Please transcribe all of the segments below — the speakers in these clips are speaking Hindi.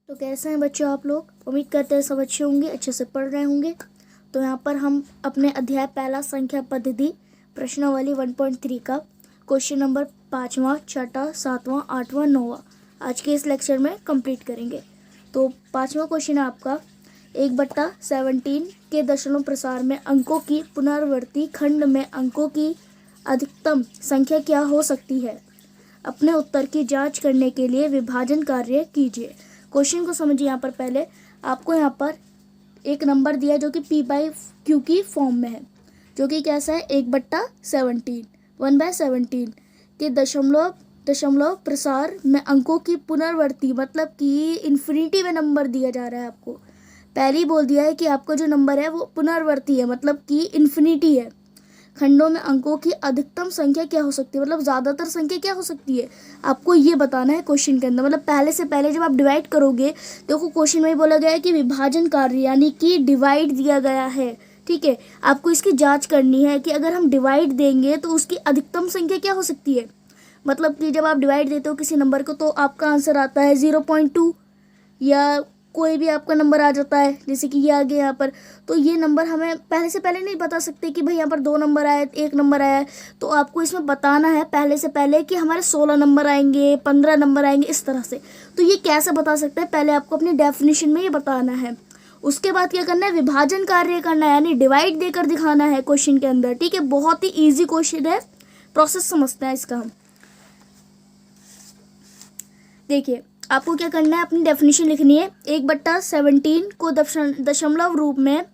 तो कैसे हैं बच्चों आप लोग। उम्मीद करते हैं सब अच्छे होंगे, अच्छे से पढ़ रहे होंगे। तो यहाँ पर हम अपने अध्याय पहला संख्या पद्धति प्रश्नावली 1.3 का क्वेश्चन नंबर 5वां, 6वां, 7वां, 8वां, 9वां आज के इस लेक्चर में कंप्लीट करेंगे। तो 5वां क्वेश्चन है आपका 1/17 के दशमलव प्रसार में अंकों की पुनरावर्ती खंड में अंकों की अधिकतम संख्या क्या हो सकती है। अपने उत्तर की जांच करने के लिए विभाजन कार्य कीजिए। क्वेश्चन को समझिए। यहाँ पर पहले आपको यहाँ पर एक नंबर दिया है जो कि P/Q की फॉर्म में है, जो कि कैसा है 1/17 1/17 के दशमलव प्रसार में अंकों की पुनरावर्ती, मतलब कि इन्फिनिटी में नंबर दिया जा रहा है आपको। पहले ही बोल दिया है कि आपका जो नंबर है वो पुनरावर्ती है, मतलब कि इन्फिनिटी है। खंडों में अंकों की अधिकतम संख्या क्या हो सकती है, मतलब ज़्यादातर संख्या क्या हो सकती है, आपको ये बताना है क्वेश्चन के अंदर। मतलब पहले से पहले जब आप डिवाइड करोगे, देखो क्वेश्चन में ही बोला गया है कि विभाजन कार्य यानी कि डिवाइड दिया गया है, ठीक है। आपको इसकी जांच करनी है कि अगर हम डिवाइड देंगे तो उसकी अधिकतम संख्या क्या हो सकती है। मतलब कि जब आप डिवाइड देते हो किसी नंबर को तो आपका आंसर आता है 0.2 या कोई भी आपका नंबर आ जाता है, जैसे कि ये आ गया यहाँ पर। तो ये नंबर हमें पहले से पहले नहीं बता सकते कि भाई यहाँ पर 2 नंबर आए, 1 नंबर आया है। तो आपको इसमें बताना है पहले से पहले कि हमारे 16 नंबर आएंगे, 15 नंबर आएंगे, इस तरह से। तो ये कैसे बता सकते हैं, पहले आपको अपनी डेफिनेशन में ये बताना है। उसके बाद क्या करना है, विभाजन कार्य करना है, यानी डिवाइड देकर दिखाना है क्वेश्चन के अंदर, ठीक है। बहुत ही ईजी क्वेश्चन है, प्रोसेस समझते हैं इसका हम। देखिए आपको क्या करना है, अपनी डेफिनेशन लिखनी है। 1/17 को दशमलव रूप में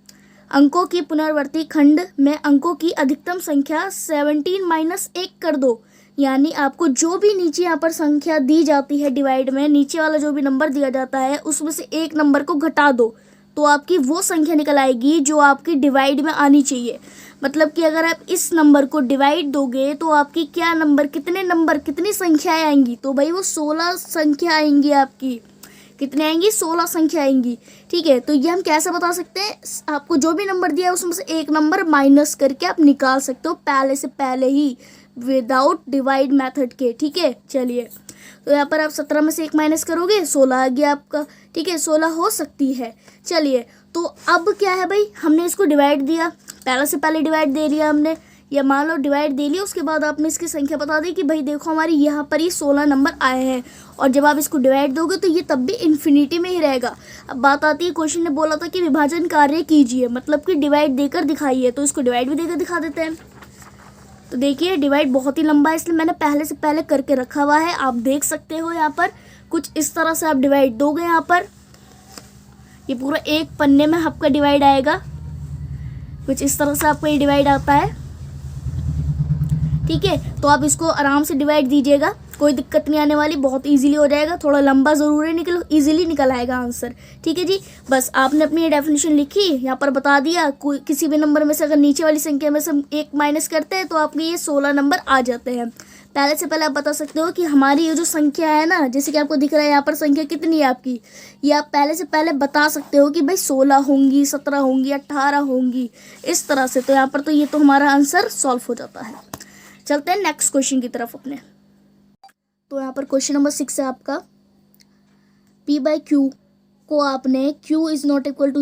अंकों की पुनरावर्ती खंड में अंकों की अधिकतम संख्या 17 - 1 कर दो। यानी आपको जो भी नीचे यहाँ पर संख्या दी जाती है डिवाइड में, नीचे वाला जो भी नंबर दिया जाता है उसमें से एक नंबर को घटा दो, तो आपकी वो संख्या निकल आएगी जो आपकी डिवाइड में आनी चाहिए। मतलब कि अगर आप इस नंबर को डिवाइड दोगे तो आपकी क्या नंबर, कितनी संख्याएं आएंगी, तो भाई वो 16 संख्या आएंगी आपकी। कितने आएंगी, 16 संख्या आएंगी, ठीक है। तो ये हम कैसे बता सकते हैं, आपको जो भी नंबर दिया है उसमें से एक नंबर माइनस करके आप निकाल सकते हो पहले से पहले ही, विदाउट डिवाइड मेथड के, ठीक है। चलिए तो यहाँ पर आप 17 में से 1 माइनस करोगे, 16 आ गया आपका, ठीक है। 16 हो सकती है। चलिए तो अब क्या है भाई, हमने इसको डिवाइड दिया, पहले से पहले डिवाइड दे दिया हमने, या मान लो डिवाइड दे लिया, उसके बाद आपने इसकी संख्या बता दी कि भाई देखो हमारी यहाँ पर ही 16 नंबर आए हैं। और जब आप इसको डिवाइड दोगे तो ये तब भी इन्फिनिटी में ही रहेगा। अब बात आती है, क्वेश्चन ने बोला था कि विभाजन कार्य कीजिए, मतलब कि डिवाइड देकर दिखाइए, तो इसको डिवाइड भी देकर दिखा देते हैं। तो देखिए डिवाइड बहुत ही लंबा है, इसलिए मैंने पहले से पहले करके रखा हुआ है। आप देख सकते हो यहाँ पर कुछ इस तरह से आप डिवाइड दोगे। यहाँ पर ये पूरा एक पन्ने में आपका डिवाइड आएगा, कुछ इस तरह से आपको ये डिवाइड आता है, ठीक है। तो आप इसको आराम से डिवाइड दीजिएगा, कोई दिक्कत नहीं आने वाली, बहुत इजीली हो जाएगा। थोड़ा लंबा ज़रूर है, इजीली निकल आएगा आंसर, ठीक है जी। बस आपने अपनी ये डेफिनेशन लिखी, यहाँ पर बता दिया, कोई किसी भी नंबर में से अगर नीचे वाली संख्या में से 1 माइनस करते हैं तो आपके ये 16 नंबर आ जाते हैं। पहले से पहले आप बता सकते हो कि हमारी ये जो संख्या है ना, जैसे कि आपको दिख रहा है यहाँ पर संख्या कितनी है आपकी, ये आप पहले से पहले बता सकते हो कि भाई 16 होंगी, 17 होंगी, 18 होंगी, इस तरह से। तो यहाँ पर तो ये तो हमारा आंसर सॉल्व हो जाता है। चलते हैं नेक्स्ट क्वेश्चन की तरफ अपने। तो यहाँ पर क्वेश्चन नंबर 6 है आपका, P/Q को आपने Q =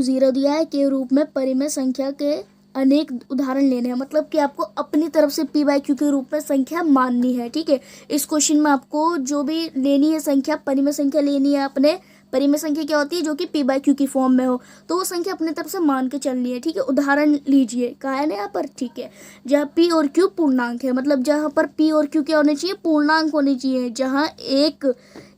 0 दिया है के रूप में परिमेय संख्या के अनेक उदाहरण लेने हैं। मतलब कि आपको अपनी तरफ से P/Q के रूप में संख्या माननी है, ठीक है। इस क्वेश्चन में आपको जो भी लेनी है संख्या, परिमेय संख्या लेनी है अपने। परिमेय संख्या क्या होती है, जो कि P/Q की फॉर्म में हो, तो वो संख्या अपने तरफ से मान के चलनी है, ठीक है। उदाहरण लीजिए, कहा है ना यहाँ पर, ठीक है। जहाँ P और Q पूर्णांक है, मतलब जहाँ पर P और Q क्या होने चाहिए, पूर्णांक होने चाहिए। जहाँ एक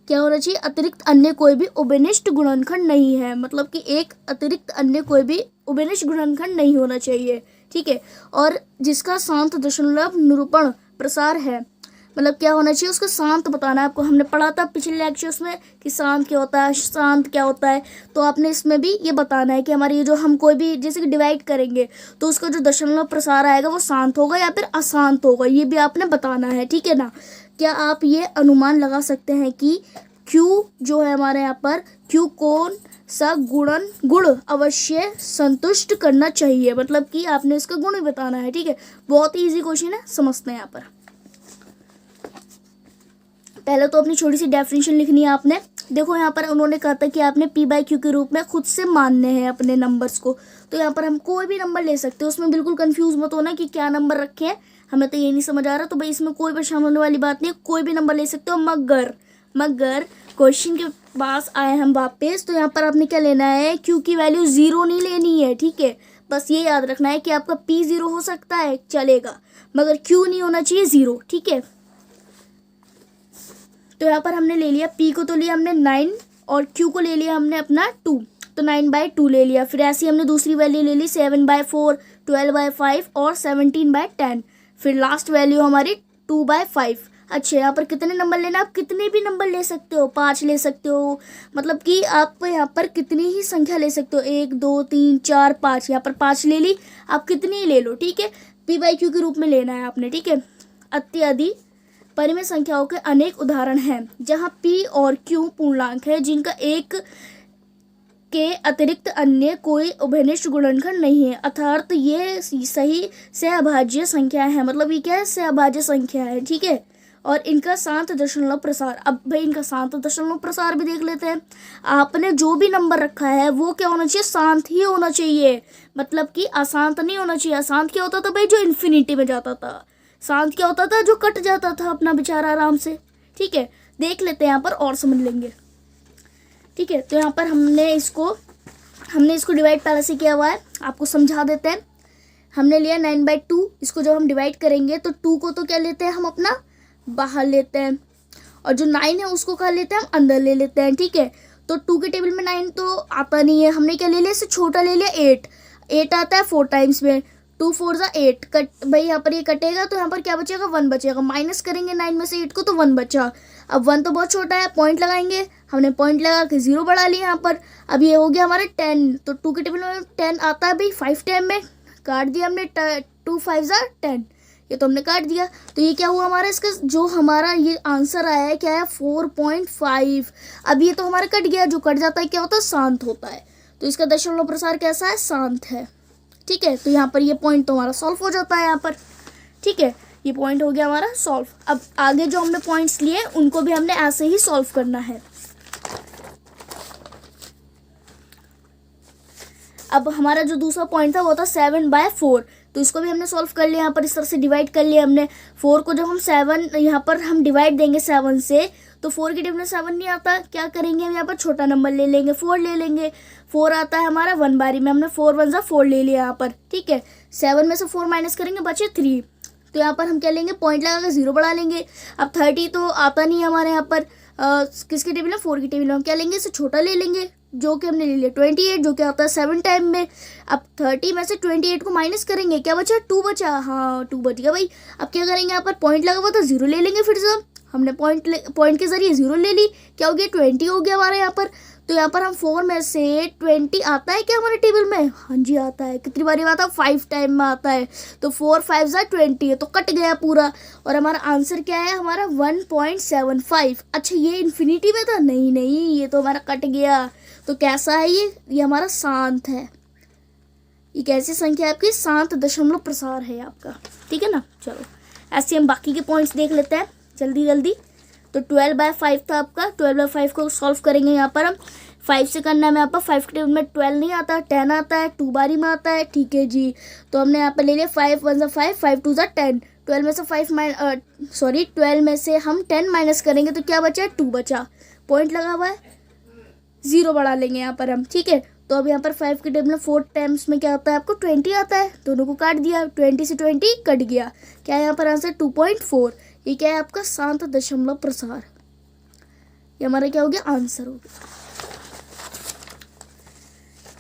क्या होना चाहिए, अतिरिक्त अन्य कोई भी उभयनिष्ठ गुणनखंड नहीं है, मतलब कि एक अतिरिक्त अन्य कोई भी उभयनिष्ठ गुणनखंड नहीं होना चाहिए, ठीक है। और जिसका शांत दशमलव निरूपण प्रसार है, मतलब क्या होना चाहिए, उसका शांत बताना है आपको। हमने पढ़ा था पिछले लेक्चर्स में कि शांत क्या होता है, शांत क्या होता है। तो आपने इसमें भी ये बताना है कि हमारी ये जो हम कोई भी जैसे कि डिवाइड करेंगे तो उसका जो दशमलव प्रसार आएगा वो शांत होगा या फिर अशांत होगा, ये भी आपने बताना है, ठीक है ना। क्या आप ये अनुमान लगा सकते हैं कि Q जो है हमारे यहाँ पर, Q कौन सा गुण अवश्य संतुष्ट करना चाहिए, मतलब कि आपने इसका गुण ही बताना है, ठीक है। बहुत ही ईजी क्वेश्चन है, समझते हैं यहाँ पर। पहले तो अपनी छोटी सी डेफिनेशन लिखनी है आपने। देखो यहाँ पर उन्होंने कहा था कि आपने पी बाई क्यू के रूप में खुद से मानने हैं अपने नंबर्स को। तो यहाँ पर हम कोई भी नंबर ले सकते हैं, उसमें बिल्कुल कंफ्यूज मत होना कि क्या नंबर रखे हैं, हमें तो ये नहीं समझ आ रहा। तो भाई इसमें कोई परेशान होने वाली बात नहीं है, कोई भी नंबर ले सकते हो। मगर क्वेश्चन के पास आए हम वापस, तो यहाँ पर आपने क्या लेना है, क्यू की वैल्यू 0 नहीं लेनी है, ठीक है। बस ये याद रखना है कि आपका पी 0 हो सकता है चलेगा, मगर क्यू नहीं होना चाहिए 0, ठीक है। तो यहाँ पर हमने ले लिया पी को, तो लिया हमने 9 और क्यू को ले लिया हमने अपना 2, तो 9/2 ले लिया। फिर ऐसे ही हमने दूसरी वैल्यू ले ली 7/4, 12/5 और 17/10। फिर लास्ट वैल्यू हमारी 2/5। अच्छा, यहाँ पर कितने नंबर लेना, आप कितने भी नंबर ले सकते हो, 5 ले सकते हो, मतलब कि आप यहाँ पर कितनी ही संख्या ले सकते हो, 1 2 3 4 5। यहाँ पर 5 ले ली, आप कितनी ही ले लो, ठीक है। पी बाई क्यू के रूप में लेना है आपने, ठीक है। इत्यादि परिमेय संख्याओं के अनेक उदाहरण हैं जहाँ पी और क्यू पूर्णांक है जिनका एक के अतिरिक्त अन्य कोई उभयनिष्ठ गुणनखंड नहीं है, अर्थात ये सही सहअभाज्य संख्या है। मतलब ये क्या है, सहअभाज्य संख्या है, ठीक है। और इनका शांत दशमलव प्रसार, अब भाई इनका शांत दशमलव प्रसार भी देख लेते हैं। आपने जो भी नंबर रखा है वो क्या होना चाहिए, शांत ही होना चाहिए, मतलब कि अशांत नहीं होना चाहिए। अशांत क्या होता था भाई, जो इन्फिनिटी में जाता था। शांत क्या होता था, जो कट जाता था अपना बेचारा आराम से, ठीक है। देख लेते हैं यहाँ पर और समझ लेंगे, ठीक है। तो यहाँ पर हमने इसको डिवाइड पहले से किया हुआ है, आपको समझा देते हैं। हमने लिया 9/2, इसको जब हम डिवाइड करेंगे तो 2 को तो क्या लेते हैं हम अपना बाहर लेते हैं, और जो 9 है उसको क्या लेते हैं हम अंदर ले लेते हैं, ठीक है। तो 2 के टेबल में 9 तो आता नहीं है, हमने क्या ले लिया, इससे छोटा ले लिया 8 आता है 4 टाइम्स में, 2 4 = 8 कट, भाई यहाँ पर ये कटेगा तो यहाँ पर क्या बचेगा, 1 बचेगा। माइनस करेंगे 9 में से 8 को तो 1 बचा। अब 1 तो बहुत छोटा है, पॉइंट लगाएंगे, हमने पॉइंट लगा के 0 बढ़ा लिया यहाँ पर। अब ये हो गया हमारे 10, तो 2 के टेबल में 10 आता है भाई, 5 टाइम में काट दिया हमने, 2 5 = 10, ये तो हमने काट दिया। तो ये क्या हुआ हमारा, इसका जो हमारा ये आंसर आया है क्या है, 4.5। अब ये तो हमारा कट गया, जो कट जाता है क्या होता है, शांत होता है। तो इसका दशमलव प्रसार कैसा है, शांत है, ठीक है। तो यहाँ पर ये पॉइंट तो हमारा सॉल्व हो जाता है यहाँ पर, ठीक है। ये पॉइंट हो गया हमारा सॉल्व। अब आगे जो हमने पॉइंट्स लिए उनको भी हमने ऐसे ही सॉल्व करना है। अब हमारा जो दूसरा पॉइंट था वो था 7/4, तो इसको भी हमने सॉल्व कर लिया। यहाँ पर इस तरह से डिवाइड कर लिया हमने। 4 को जब हम 7 यहाँ पर हम डिवाइड देंगे 7 से, तो 4 की टेबल में 7 नहीं आता, क्या करेंगे हम यहाँ पर छोटा नंबर ले लेंगे, 4 ले लेंगे। 4 आता है हमारा 1 बारी में, हमने 4 1 = 4 ले लिया यहाँ पर, ठीक है। 7 में से 4 माइनस करेंगे, बचे 3, तो यहाँ पर हम क्या लेंगे, पॉइंट लगा कर 0 बढ़ा लेंगे। अब 30 तो आता नहीं है हमारे यहाँ पर, किसकी टेबल में, 4 की टेबल में। हम क्या लेंगे, इससे छोटा ले लेंगे, जो कि हमने ले लिया 28, जो कि आता है 7 टाइम में। अब 30 में से 28 को माइनस करेंगे, क्या बचा, 2 बचा, हाँ 2 बच गया भाई। अब क्या करेंगे, यहाँ पर पॉइंट लगा हुआ था 0 ले लेंगे, फिर से हमने पॉइंट के जरिए 0 ले ली, क्या हो गया, 20 हो गया हमारे यहाँ पर। तो यहाँ पर हम 4 में से 20 आता है क्या हमारे टेबल में, हाँ जी आता है। कितनी बारी आता है, 5 टाइम में आता है। तो 4 5 = 20, तो कट गया पूरा, और हमारा आंसर क्या है, हमारा 1.75। अच्छा, ये इन्फिनिटी में था, नहीं ये तो हमारा कट गया। तो कैसा है ये हमारा शांत है। ये कैसी संख्या है आपकी, शांत दशमलव प्रसार है आपका, ठीक है ना। चलो ऐसे हम बाकी के पॉइंट्स देख लेते हैं जल्दी। तो 12/5 था आपका, 12/5 को सॉल्व करेंगे यहाँ पर हम। 5 से करना है यहाँ पर, 5 के टेबल में 12 नहीं आता, 10 आता है, 2 बारी में आता है, ठीक है जी। तो हमने यहाँ पर ले लिया 5 1 = 5, 5 2 = 10। 12 में से हम 10 माइनस करेंगे तो क्या बचा, 2 बचा। पॉइंट लगा हुआ है, 0 बढ़ा लेंगे यहाँ पर हम, ठीक है। तो अब यहाँ पर 5 के टेबल में 4 टाइम्स में क्या आता है आपको, 20 आता है, दोनों को काट दिया, 20 से 20 कट गया, क्या है यहाँ पर आंसर 2.4। ये क्या है आपका शांत दशमलव प्रसार, ये हमारा क्या हो गया, आंसर हो गया।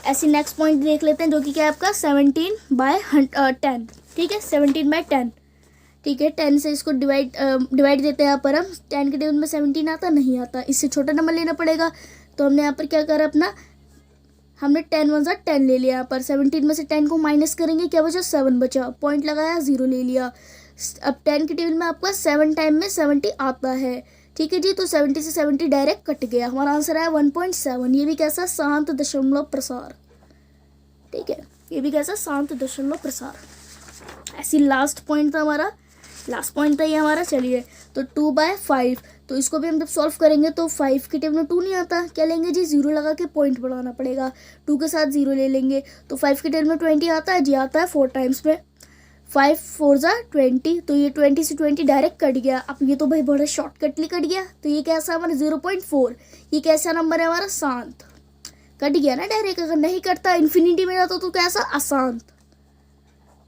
ऐसे नेक्स्ट पॉइंट देख लेते हैं, जो कि क्या है आपका 17/10, ठीक है, 17/10, ठीक है। 10 से इसको डिवाइड देते हैं यहाँ पर हम। 10 के टेबल में 17 आता, नहीं आता, इससे छोटा नंबर लेना पड़ेगा। तो हमने यहाँ पर क्या करा अपना, हमने 10 1 = 10 ले लिया यहाँ पर। 17 में से 10 को माइनस करेंगे, क्या बचा, 7 बचा। पॉइंट लगाया, 0 ले लिया। अब 10 के टेबल में आपका 7 टाइम में 70 आता है, ठीक है जी। तो 70 से 70 डायरेक्ट कट गया, हमारा आंसर आया 1.7। ये भी कैसा, शांत दशमलव प्रसार, ठीक है। ये भी कैसा, शांत दशमलव प्रसार। ऐसी लास्ट पॉइंट था हमारा, लास्ट पॉइंट था ये हमारा। चलिए, तो 2/5, तो इसको भी हम जब सॉल्व करेंगे तो 5 के टेबल में 2 नहीं आता, क्या लेंगे जी, 0 लगा के पॉइंट बढ़ाना पड़ेगा, 2 के साथ 0 ले लेंगे। तो 5 के टेबल में 20 आता है जी, आता है 4 टाइम्स में, 5 4 जा 20, तो ये 20 से 20 डायरेक्ट कट गया। अब ये तो भाई बड़ा शॉर्टकटली कट गया, तो ये कैसा हमारा 0.4, ये कैसा नंबर है हमारा, शांत, कट गया ना डायरेक्ट। अगर नहीं कटता इन्फिनिटी में जाता तो कैसा, अशांत,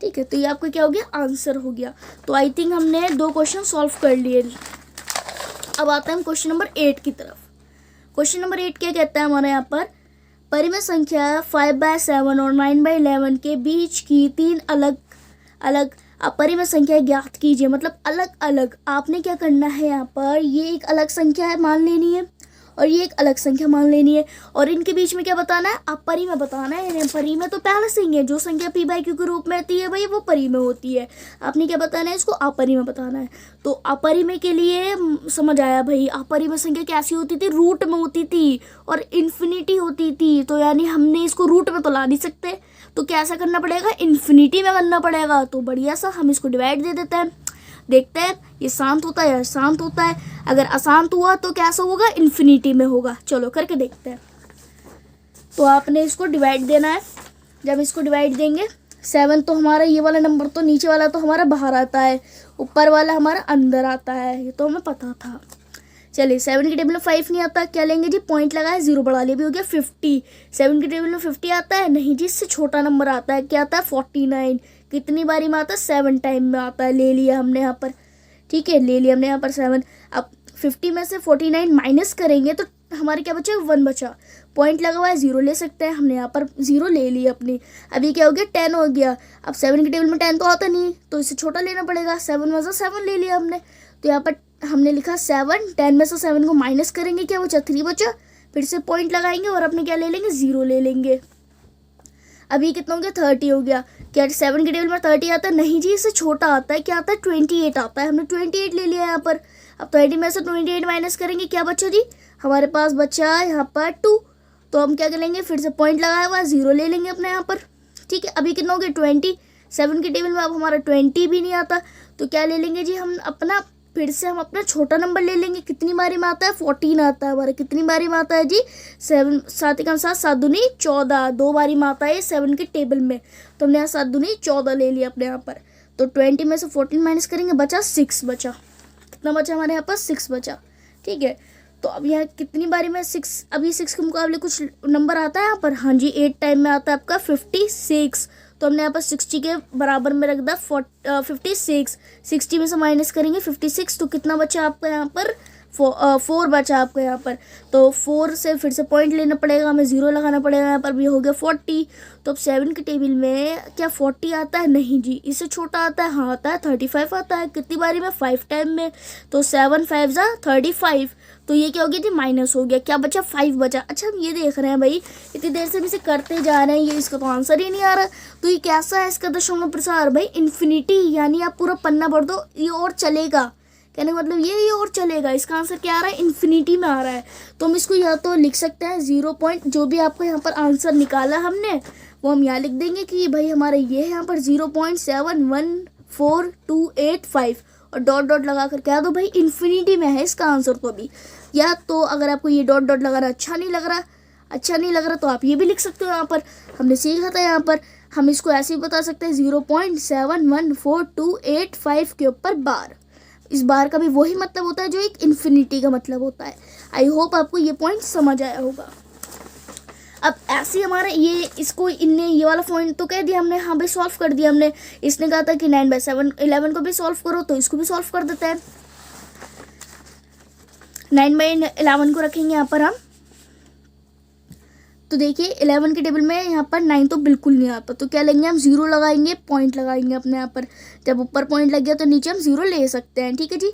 ठीक है। तो ये आपका क्या हो गया, आंसर हो गया। तो आई थिंक हमने 2 क्वेश्चन सॉल्व कर लिए। अब आता है हम क्वेश्चन नंबर 8 की तरफ। क्वेश्चन नंबर 8 क्या कहता है हमारे यहाँ पर, परिमेय संख्या 5/7 और 9/11 के बीच की 3 अलग अलग अपरिमेय संख्या ज्ञात कीजिए। मतलब अलग अलग आपने क्या करना है, यहाँ पर ये एक अलग संख्या है मान लेनी है और ये एक अलग संख्या मान लेनी है, और इनके बीच में क्या बताना है, अपरिमेय बताना है। परिमेय तो पहले से ही है, जो संख्या p/q के रूप में आती है भाई वो परिमेय होती है। आपने क्या बताना है, इसको अपरिमेय बताना है। तो अपरिमेय के लिए समझ आया भाई, अपरिमेय संख्या कैसी होती थी, रूट में होती थी और इन्फिनिटी होती थी, तो यानी हमने इसको रूट में तो ला नहीं सकते, तो कैसा करना पड़ेगा, इन्फिनिटी में करना पड़ेगा। तो बढ़िया सा हम इसको डिवाइड दे देते हैं, देखते हैं ये शांत होता है या अशांत होता है। अगर अशांत हुआ तो कैसा होगा, इन्फिनिटी में होगा। चलो करके देखते हैं। तो आपने इसको डिवाइड देना है, जब इसको डिवाइड देंगे 7 तो हमारा ये वाला नंबर तो नीचे वाला तो हमारा बाहर आता है, ऊपर वाला हमारा अंदर आता है, ये तो हमें पता था। चलिए 7 के टेबल में 5 नहीं आता, क्या लेंगे जी, पॉइंट लगाए, 0 बढ़ा लिया, भी हो गया 50। 7 के टेबल में 50 आता है नहीं जी, इससे छोटा नंबर आता है, क्या आता है 49। कितनी बारी में आता है, 7 टाइम में आता है, ले लिया हमने यहाँ पर, ठीक है, ले लिया हमने यहाँ पर 7। अब 50 में से 49 माइनस करेंगे तो हमारे क्या बचा, 1 बचा, पॉइंट लगा हुआ है, 0 ले सकते हैं, हमने यहाँ पर 0 ले लिया अपनी। अभी क्या हो गया, 10 हो गया। अब 7 के टेबल में 10 तो आता नहीं, तो इससे छोटा लेना पड़ेगा, 7 में से 7 ले लिया हमने। तो यहाँ पर हमने लिखा 7, 10 में से 7 को माइनस करेंगे, क्या बचा, 3 बचा, फिर से पॉइंट लगाएंगे और अपने क्या ले लेंगे, 0 ले लेंगे। अभी कितना हो गया, 30 हो गया। क्या 7 के टेबल में 30 आता है, नहीं जी, इससे छोटा आता है, क्या आता है, 28 आता है, हमने 28 ले लिया यहाँ पर। अब 30 में से 28 माइनस करेंगे, क्या बचा जी, हमारे पास बचा यहाँ पर 2, तो हम क्या करेंगे, फिर से पॉइंट लगाया हुआ 0 ले लेंगे अपने यहाँ पर, ठीक है। अभी कितना हो गया, 20, 7 के टेबल में अब हमारा 20 भी नहीं आता, तो क्या ले लेंगे जी, हम अपना फिर से हम अपना छोटा नंबर ले लेंगे। कितनी बारी में आता है, 14 आता है हमारा, कितनी बारी में आता है जी, 7, 7 का 7, 7 दूनी 14, 2 बारी में आता है 7 के टेबल में, तो हमने यहाँ 7 दूनी 14 ले लिया अपने यहाँ पर। तो 20 में से 14 माइनस करेंगे, बचा 6 बचा, कितना बचा हमारे यहाँ पर, 6 बचा, ठीक है। तो अब यहाँ कितनी बारी में 6, अभी 6 के मुकाबले कुछ नंबर आता है यहाँ पर, हाँ जी, 8 टाइम में आता है आपका 56, तो हमने यहाँ पर 60 के बराबर में रख दिया 56, 60 में से माइनस करेंगे 56, तो कितना बचा आपका यहाँ पर, 4 बचा आपका यहाँ पर। तो 4 से फिर से पॉइंट लेना पड़ेगा, हमें 0 लगाना पड़ेगा, यहाँ पर भी हो गया 40। तो अब 7 के टेबल में क्या 40 आता है, नहीं जी, इससे छोटा आता है, हाँ आता है, 35 आता है, कितनी बारी में, 5 टाइम में, तो 7 5 जा 35, तो ये क्या हो गया जी, माइनस हो गया, क्या बचा, 5 बचा। अच्छा हम ये देख रहे हैं भाई, इतनी देर से हम इसे करते जा रहे हैं, ये इसका तो आंसर ही नहीं आ रहा, तो ये कैसा है इसका दशमलव प्रसार, भाई इन्फिनिटी, यानी आप पूरा पन्ना भर दो, ये और चलेगा, कहने का मतलब ये और चलेगा। इसका आंसर क्या आ रहा है, इन्फिनिटी में आ रहा है। तो हम इसको या तो लिख सकते हैं 0 पॉइंट, जो भी आपको यहाँ पर आंसर निकाला हमने वो हम यहाँ लिख देंगे कि भाई हमारा ये है यहाँ पर 0.714285 और डॉट डॉट लगा कर क्या दो, भाई इन्फिनिटी में है इसका आंसर। तो अभी या तो अगर आपको ये डॉट डॉट लगाना अच्छा नहीं लग रहा तो आप ये भी लिख सकते हो। यहाँ पर हमने सीखा था, यहाँ पर हम इसको ऐसे भी बता सकते हैं 0.714285 के ऊपर बार। इस बार का भी वही मतलब होता है जो एक इन्फिनिटी का मतलब होता है। आई होप आपको ये पॉइंट समझ आया होगा। अब ऐसे हमारा ये इसको इनने ये वाला पॉइंट तो कह दिया हमने, हाँ भाई सॉल्व कर दिया हमने। इसने कहा था कि 9/7 11 को भी सॉल्व करो, तो इसको भी सॉल्व कर देते हैं। 9/11 को रखेंगे यहाँ पर हम, तो देखिए 11 के टेबल में यहाँ पर 9 तो बिल्कुल नहीं आता, तो क्या लेंगे हम 0 लगाएंगे, पॉइंट लगाएंगे अपने यहाँ पर। जब ऊपर पॉइंट लग गया तो नीचे हम 0 ले सकते हैं, ठीक है जी।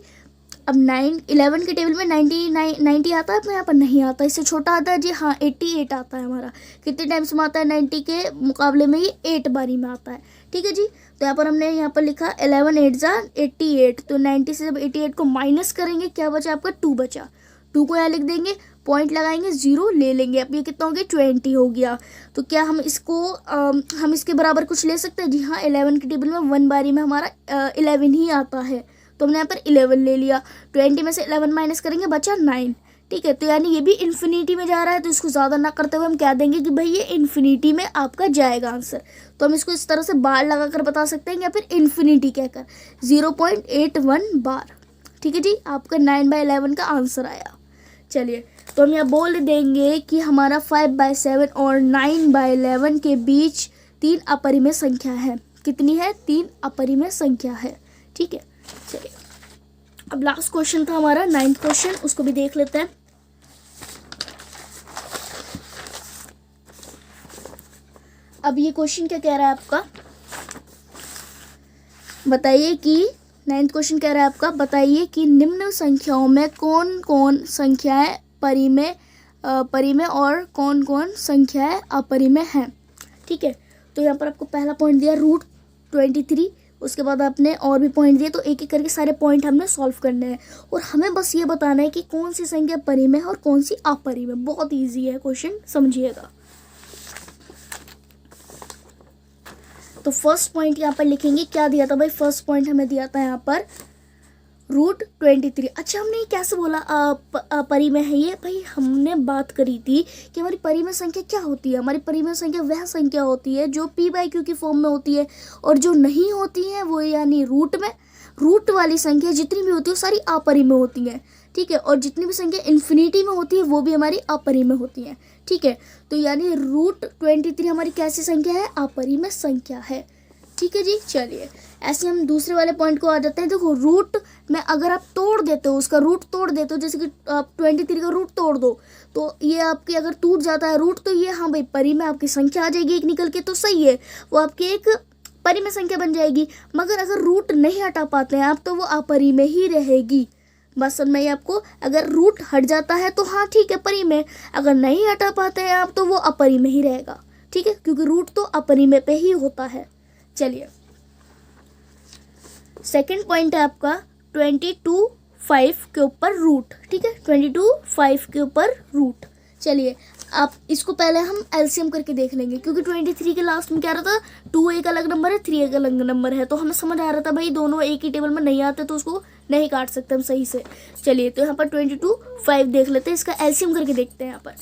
अब 11 के टेबल में 90 आता है अपने यहाँ पर, नहीं आता, इससे छोटा आता है जी, हाँ 88 आता है हमारा। कितने टाइम्स में आता है, 90 के मुकाबले में ये 8 बारी में आता है, ठीक है जी। तो यहाँ पर हमने यहाँ पर लिखा 11 8 जा 88, तो 90 से जब 88 को माइनस करेंगे क्या बचा आपका, 2 बचा। 2 को यहाँ लिख देंगे, पॉइंट लगाएंगे, 0 ले लेंगे। अब ये कितना हो गया, 20 हो गया। तो क्या हम इसको हम इसके बराबर कुछ ले सकते हैं, जी हाँ। 11 के टेबल में 1 बारी में हमारा 11 ही आता है, तो हमने यहाँ पर 11 ले लिया। 20 में से 11 माइनस करेंगे, बचा 9। ठीक है, तो यानी ये भी इन्फिनिटी में जा रहा है, तो इसको ज़्यादा ना करते हुए हम कह देंगे कि भाई ये इन्फिनिटी में आपका जाएगा आंसर। तो हम इसको इस तरह से बार लगा कर बता सकते हैं या फिर इन्फिनिटी कहकर 0.81 बार। ठीक है जी, आपका 9/11 का आंसर आया। चलिए, तो हम यहाँ बोल देंगे कि हमारा 5/7 और 9/11 के बीच 3 अपरिमेय संख्या है। कितनी है? 3 अपरिमेय संख्या है। ठीक है, चलिए अब लास्ट क्वेश्चन था हमारा 9th क्वेश्चन, उसको भी देख लेते हैं। अब ये क्वेश्चन क्या कह रहा है आपका, बताइए कि 9th क्वेश्चन कह रहा है आपका, बताइए कि निम्न संख्याओं में कौन कौन संख्याएं परिमेय और कौन कौन संख्याएं अपरिमेय हैं। ठीक है, तो यहाँ पर आपको पहला पॉइंट दिया √23, उसके बाद आपने और भी पॉइंट दिए, तो एक एक करके सारे पॉइंट हमने सॉल्व करने हैं और हमें बस ये बताना है कि कौन सी संख्या परिमेय है और कौन सी अपरिमेय। बहुत इजी है क्वेश्चन, समझिएगा। तो फर्स्ट पॉइंट यहाँ पर लिखेंगे, क्या दिया था भाई? फर्स्ट पॉइंट हमें दिया था यहाँ पर √23। अच्छा, हमने ये कैसे बोला परिमेय है ये? भाई हमने बात करी थी कि हमारी परिमेय संख्या क्या होती है। हमारी परिमेय संख्या वह संख्या होती है जो p/q की फॉर्म में होती है, और जो नहीं होती है वो यानी रूट वाली संख्या जितनी भी होती है वो सारी अपरिमेय होती हैं। ठीक है, और जितनी भी संख्या इन्फिनिटी में होती है वो भी हमारी अपरिमेय होती हैं। ठीक है, तो यानी √23 हमारी कैसी संख्या है? अपरिमेय संख्या है। ठीक है जी, चलिए ऐसे हम दूसरे वाले पॉइंट को आ जाते हैं। देखो, रूट में अगर आप तोड़ देते हो, उसका रूट तोड़ देते हो, जैसे कि आप 23 का रूट तोड़ दो, तो ये आपकी अगर टूट जाता है रूट, तो ये हाँ भाई परिमेय आपकी संख्या आ जाएगी एक निकल के, तो सही है, वो आपकी एक परिमेय संख्या बन जाएगी। मगर अगर रूट नहीं हटा पाते हैं आप, तो वो अपरिमेय ही रहेगी। बस समझ में आपको, अगर रूट हट जाता है तो हाँ ठीक है परिमेय, अगर नहीं हटा पाते हैं आप तो वो अपरिमेय ही रहेगा। ठीक है, क्योंकि रूट तो अपरिमेय पे ही होता है। चलिए, सेकंड पॉइंट है आपका 22/5 के ऊपर रूट। ठीक है, 22/5 के ऊपर रूट। चलिए, आप इसको पहले हम एलसीएम करके देख लेंगे, क्योंकि 23 के लास्ट में क्या रहा था, 2 एक अलग नंबर है, 3 एक अलग नंबर है, तो हमें समझ आ रहा था भाई दोनों एक ही टेबल में नहीं आते, तो उसको नहीं काट सकते हम सही से। चलिए, तो यहाँ पर 22/5 देख लेते हैं, इसका एलसीएम करके देखते हैं यहाँ पर।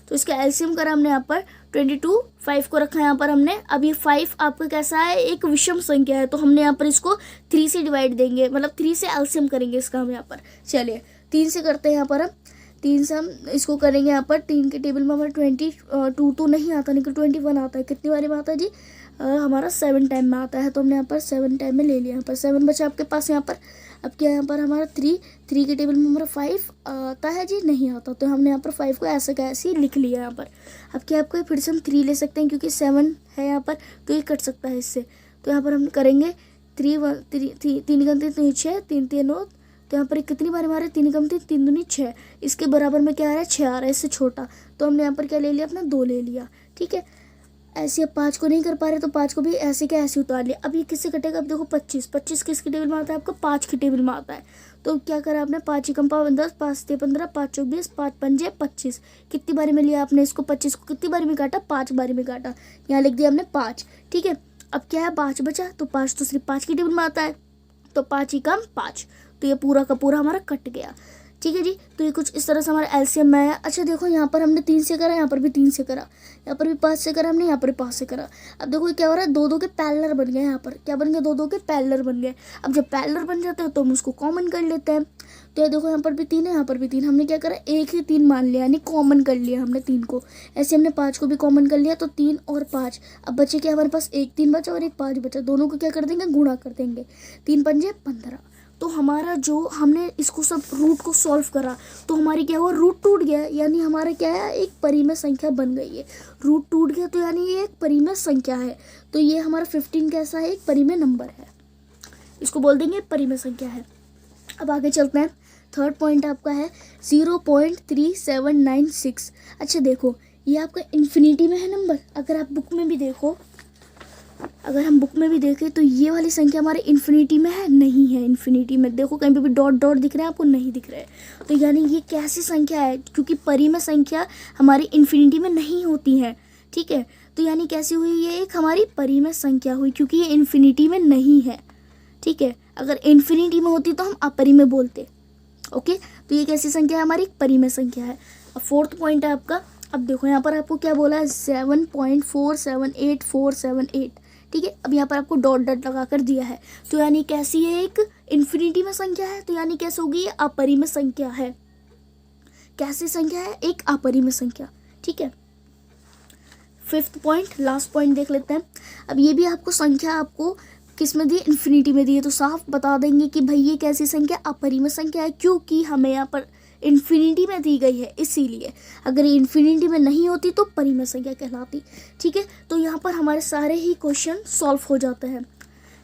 तो इसका एलसीएम करा हमने यहाँ पर 22/5 को रखा यहाँ पर हमने। अब ये 5 आपका कैसा है? एक विषम संख्या है, तो हमने यहाँ पर इसको 3 से डिवाइड देंगे, मतलब 3 से एलसीएम करेंगे इसका हम यहाँ पर। चलिए, 3 से करते हैं यहाँ पर हम। 3 से हम इसको करेंगे यहाँ पर। 3 के टेबल में हमारा 22 तो नहीं आता, लेकिन 21 आता है। कितनी बारी में आता है जी? हमारा 7 टाइम में आता है, तो हमने यहाँ पर 7 टाइम में ले लिया। यहाँ पर 7 बचा आपके पास यहाँ पर। अब क्या यहाँ पर हमारा 3 के टेबल में हमारा 5 आता है जी? नहीं आता, तो हमने यहाँ पर 5 को ऐसे का ऐसे ही लिख लिया यहाँ पर। अब क्या आपको फिर से हम 3 ले सकते हैं, क्योंकि 7 है यहाँ पर, तो ये कट सकता है इससे। तो यहाँ पर हम करेंगे 3 कम 3 6, 3 3 9, तो यहाँ पर कितनी बार हमारे 3 कम 3 3 दूनी 6, इसके बराबर में क्या आ रहा है? 6 आ रहा है, इससे छोटा, तो हमने यहाँ पर क्या ले लिया? अपना 2 ले लिया। ठीक है, ऐसे अब 5 को नहीं कर पा रहे, तो 5 को भी ऐसे क्या ऐसे उतार लिया। अब ये किससे कटेगा? अब देखो 25 किसके टेबल में आता है? आपका 5 के टेबल में आता है। तो क्या करा आपने? 5 कम 5 10, 5 से 15, 5 चौक 20, 5 पंजे 25। कितनी बारी में लिया आपने इसको? 25 को कितनी बारी में काटा? 5 बारी में काटा। यहाँ लिख दिया हमने 5। ठीक है, अब क्या है? 5 बचा, तो 5 तो सिर्फ 5 के टेबल में आता है, तो 5 ही कम 5, तो ये पूरा का पूरा हमारा कट गया। ठीक है जी, तो ये कुछ इस तरह से हमारा एलसीएम में आया। अच्छा देखो, यहाँ पर हमने 3 से करा, यहाँ पर भी 3 से करा, यहाँ पर भी 5 से करा हमने, यहाँ पर भी 5 से करा। अब देखो क्या हो रहा है? 2 के पैरेलल बन गए। यहाँ पर क्या बन गया? 2 के पैरेलल बन गए। अब जब पैरेलल बन जाते हैं तो हम उसको कॉमन कर लेते हैं। तो ये देखो, यहाँ पर भी 3 है, यहाँ पर भी 3। हमने क्या करा? एक ही 3 मान लिया, यानी कॉमन कर लिया हमने 3 को। ऐसे हमने 5 को भी कॉमन कर लिया, तो 3 और 5। अब बचे क्या हमारे पास? एक 3 बचा और एक 5 बचा, दोनों को क्या कर देंगे? गुणा कर देंगे। 3 पंजे 15। तो हमारा जो हमने इसको सब रूट को सॉल्व करा, तो हमारी क्या हुआ? रूट टूट गया, यानी हमारा क्या है? एक परिमेय संख्या बन गई है। रूट टूट गया, तो यानी ये एक परिमेय संख्या है। तो ये हमारा 15 कैसा है? एक परिमेय नंबर है, इसको बोल देंगे परिमेय संख्या है। अब आगे चलते हैं। थर्ड पॉइंट आपका है 0.3796। अच्छा देखो, ये आपका इन्फिनिटी में है नंबर। अगर आप बुक में भी देखो, अगर हम बुक में भी देखें तो ये वाली संख्या हमारे इन्फिनिटी में है? नहीं है। इन्फिनिटी में देखो कहीं पे भी डॉट डॉट दिख रहे हैं आपको? नहीं दिख रहे हैं। तो यानी ये कैसी संख्या है? क्योंकि परिमेय संख्या हमारी इन्फिनिटी में नहीं होती है। ठीक है, तो यानी कैसी हुई? ये एक हमारी परिमेय संख्या हुई, क्योंकि ये इन्फिनिटी में नहीं है। ठीक है, अगर इन्फिनिटी में होती तो हम अपरिमेय बोलते। ओके, तो ये कैसी संख्या है हमारी, परिमेय संख्या है। अब फोर्थ पॉइंट है आपका, अब देखो यहाँ पर आपको क्या बोला है 7.478478, ठीक है। अब यहाँ पर आपको डॉट डॉट लगा कर दिया है, तो यानी कैसी है, एक इन्फिनिटी में संख्या है, तो यानी कैसे होगी, ये अपरिमेय संख्या है। कैसी संख्या है, एक अपरिमेय संख्या, ठीक है। फिफ्थ पॉइंट, लास्ट पॉइंट देख लेते हैं। अब ये भी आपको संख्या आपको किस में दी, इन्फिनिटी में दी है, तो साफ बता देंगे कि भाई ये कैसी संख्या, अपरिमेय संख्या है, क्योंकि हमें यहाँ पर इन्फिनिटी में दी गई है, इसीलिए। अगर ये इन्फिनिटी में नहीं होती तो परिमेय संख्या कहलाती, ठीक है। तो यहाँ पर हमारे सारे ही क्वेश्चन सॉल्व हो जाते हैं,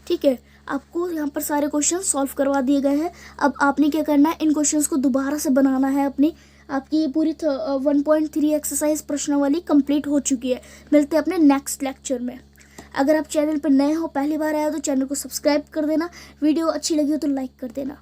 ठीक है। आपको यहाँ पर सारे क्वेश्चन सॉल्व करवा दिए गए हैं। अब आपने क्या करना है, इन क्वेश्चंस को दोबारा से बनाना है अपनी। आपकी ये पूरी 1.3 एक्सरसाइज प्रश्नावली कंप्लीट हो चुकी है। मिलते हैं अपने नेक्स्ट लेक्चर में। अगर आप चैनल पर नए हो, पहली बार आए हो, तो चैनल को सब्सक्राइब कर देना। वीडियो अच्छी लगी हो तो लाइक कर देना।